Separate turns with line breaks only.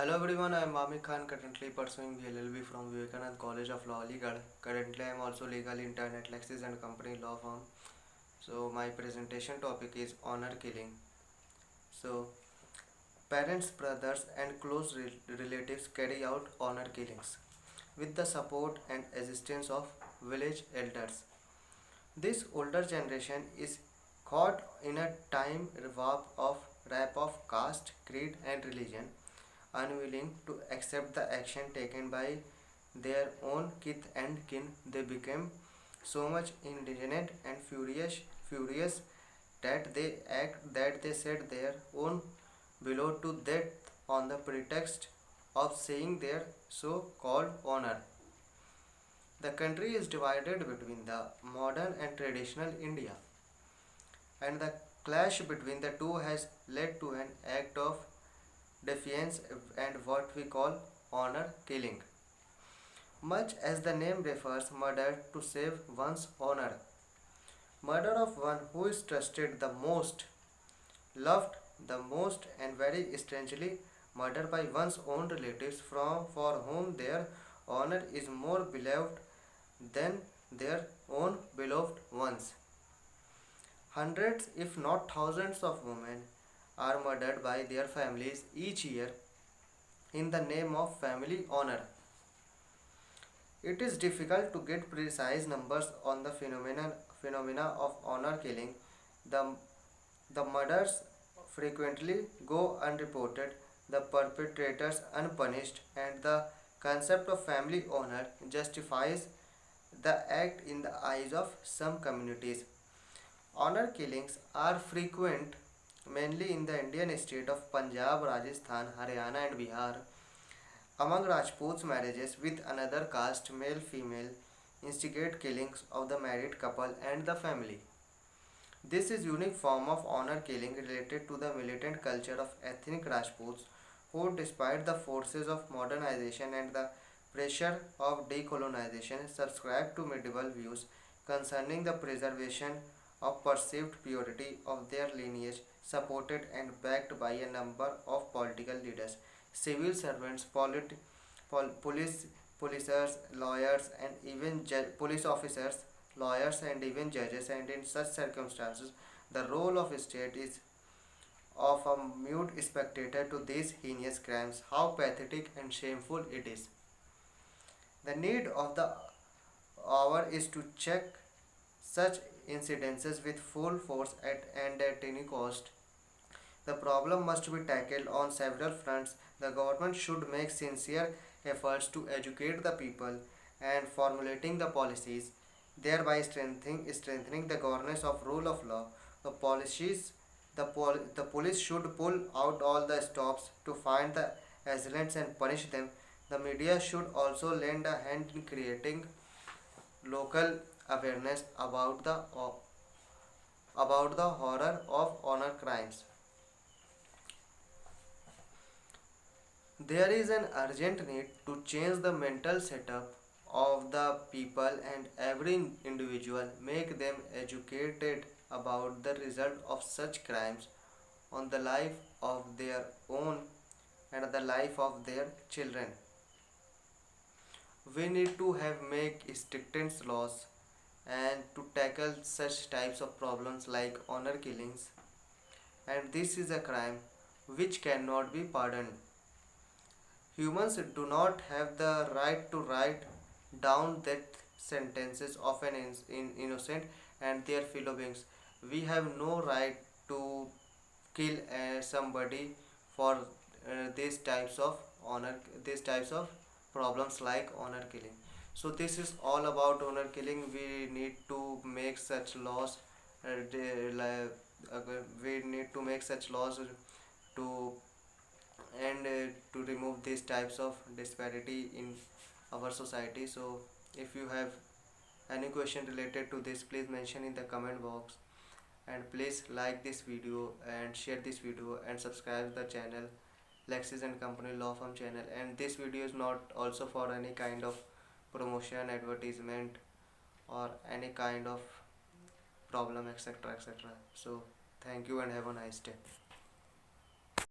Hello everyone, I am Mami Khan, currently pursuing LLB from Vivekanand College of Law, Aligarh. Currently I am also legal intern at Lexis and Company Law Firm. So my presentation topic is honor killing. So parents, brothers and close relatives carry out honor killings with the support and assistance of village elders. This older generation is caught in a time wrap of caste, creed and religion, unwilling to accept the action taken by their own kith and kin. They became so much indignant and furious that they set their own beloved to death on the pretext of saying their so-called honor. The country is divided between the modern and traditional India, and the clash between the two has led to an act of defiance and what we call honor killing. Much as the name refers, murder to save one's honor. Murder of one who is trusted the most, loved the most, and very strangely murdered by one's own relatives for whom their honor is more beloved than their own beloved ones. Hundreds, if not thousands, of women are murdered by their families each year in the name of family honor. It is difficult to get precise numbers on the phenomena of honor killing. The, the murders frequently go unreported, the perpetrators unpunished, and the concept of family honor justifies the act in the eyes of some communities. Honor killings are frequent mainly in the Indian state of Punjab, Rajasthan, Haryana, and Bihar. Among Rajputs, marriages with another caste, male female, instigate killings of the married couple and the family. This is unique form of honor killing related to the militant culture of ethnic Rajputs who, despite the forces of modernization and the pressure of decolonization, subscribe to medieval views concerning the preservation of perceived purity of their lineage, supported and backed by a number of political leaders, civil servants, police, policers, lawyers, and even police officers, lawyers, and even judges. And in such circumstances, the role of state is of a mute spectator to these heinous crimes. How pathetic and shameful it is! The need of the hour is to check such incidences with full force and at any cost. The problem must be tackled on several fronts. The government should make sincere efforts to educate the people and formulating the policies, thereby strengthening the governance of rule of law. The policies the police should pull out all the stops to find the assailants and punish them. The media should also lend a hand in creating local awareness about the horror of honor crimes. There is an urgent need to change the mental setup of the people and every individual, make them educated about the result of such crimes on the life of their own and the life of their children. We need to have make stringent laws and to tackle such types of problems like honor killings, and this is a crime which cannot be pardoned. Humans do not have the right to write down death sentences of an innocent and their fellow beings. We have no right to kill somebody for these types of honor, these types of problems like honor killing. So this is all about honor killing. We need to make such laws. We need to make such laws to and to remove these types of disparity in our society. So if you have any question related to this, please mention in the comment box, and please like this video and share this video and subscribe the channel Lexis and Company Law Firm channel. And this video is not also for any kind of promotion, advertisement, or any kind of problem, etc., etc. So thank you and have a nice day.